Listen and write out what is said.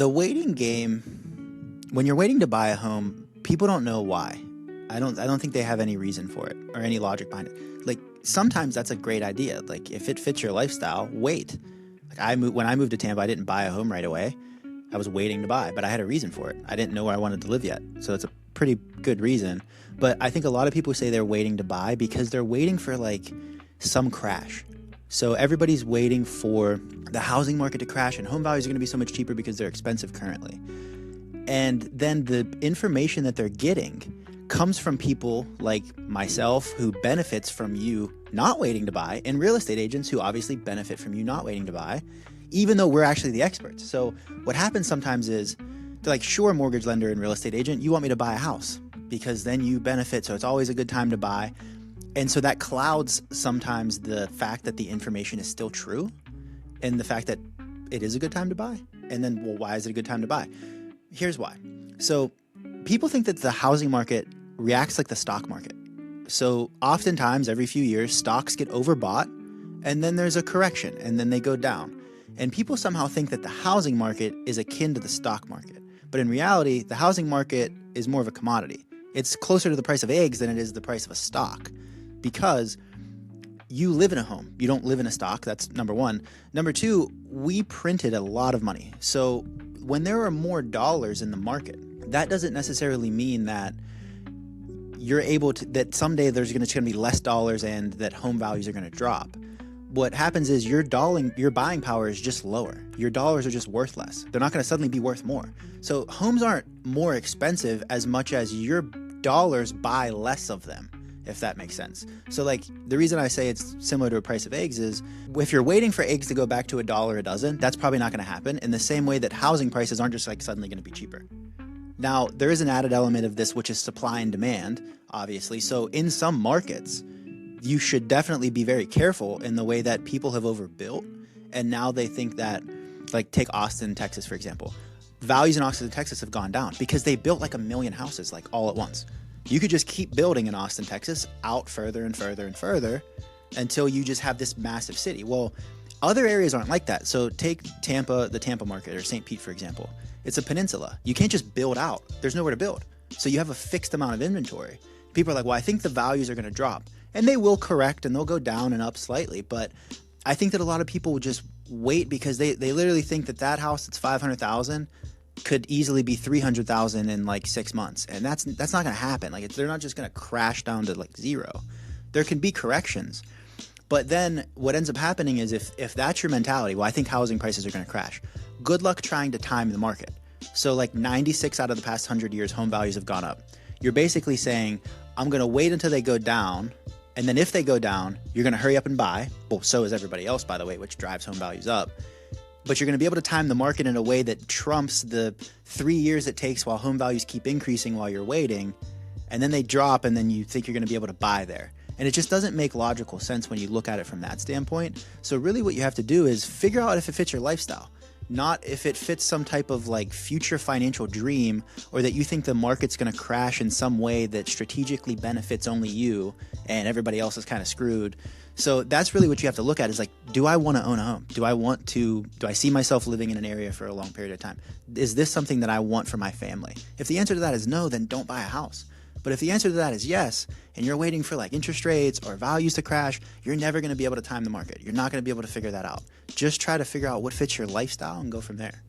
The waiting game, when you're waiting to buy a home, people don't know why. I don't think they have any reason for it or any logic behind it. Like sometimes that's a great idea. Like if it fits your lifestyle, wait. Like when I moved to Tampa, I didn't buy a home right away. I was waiting to buy, but I had a reason for it. I didn't know where I wanted to live yet. So it's a pretty good reason. But I think a lot of people say they're waiting to buy because they're waiting for like some crash. So everybody's waiting for the housing market to crash and home values are going to be so much cheaper because they're expensive currently. And then the information that they're getting comes from people like myself who benefits from you not waiting to buy, and real estate agents who obviously benefit from you not waiting to buy, even though we're actually the experts. So what happens sometimes is they're like, sure, mortgage lender and real estate agent, you want me to buy a house because then you benefit. So it's always a good time to buy. And so that clouds sometimes the fact that the information is still true and the fact that it is a good time to buy. And then, well, why is it a good time to buy? Here's why. So people think that the housing market reacts like the stock market. So oftentimes every few years, stocks get overbought and then there's a correction and then they go down. And people somehow think that the housing market is akin to the stock market. But in reality, the housing market is more of a commodity. It's closer to the price of eggs than it is the price of a stock because you live in a home. You don't live in a stock. That's number one. Number two, we printed a lot of money. So when there are more dollars in the market, that doesn't necessarily mean that you're able to, that someday there's going to be less dollars and that home values are going to drop. What happens is your buying power is just lower. Your dollars are just worth less. They're not going to suddenly be worth more. So homes aren't more expensive as much as your dollars buy less of them, if that makes sense. So like the reason I say it's similar to a price of eggs is if you're waiting for eggs to go back to $1 a dozen, that's probably not going to happen in the same way that housing prices aren't just like suddenly going to be cheaper. Now, there is an added element of this, which is supply and demand, obviously. So in some markets, you should definitely be very careful in the way that people have overbuilt. And now they think that, like take Austin, Texas, for example. Values in Austin, Texas have gone down because they built like 1 million houses like all at once. You could just keep building in Austin, Texas out further and further and further until you just have this massive city. Well, other areas aren't like that. So take Tampa, the Tampa market, or St. Pete, for example. It's a peninsula. You can't just build out. There's nowhere to build. So you have a fixed amount of inventory. People are like, well, I think the values are going to drop. And they will correct and they'll go down and up slightly. But I think that a lot of people will just wait because they literally think that that house that's $500,000 could easily be $300,000 in like 6 months. And that's not going to happen. Like they're not just going to crash down to like zero. There can be corrections. But then what ends up happening is if that's your mentality, well, I think housing prices are going to crash. Good luck trying to time the market. So like 96 out of the past 100 years, home values have gone up. You're basically saying, I'm going to wait until they go down. And then if they go down, you're going to hurry up and buy. Well, so is everybody else, by the way, which drives home values up. But you're going to be able to time the market in a way that trumps the 3 years it takes while home values keep increasing while you're waiting. And then they drop and then you think you're going to be able to buy there. And it just doesn't make logical sense when you look at it from that standpoint. So really what you have to do is figure out if it fits your lifestyle, not if it fits some type of like future financial dream or that you think the market's going to crash in some way that strategically benefits only you and everybody else is kind of screwed. So that's really what you have to look at is like, do I want to own a home? Do I see myself living in an area for a long period of time? Is this something that I want for my family? If the answer to that is no, then don't buy a house. But if the answer to that is yes, and you're waiting for like interest rates or values to crash, you're never going to be able to time the market. You're not going to be able to figure that out. Just try to figure out what fits your lifestyle and go from there.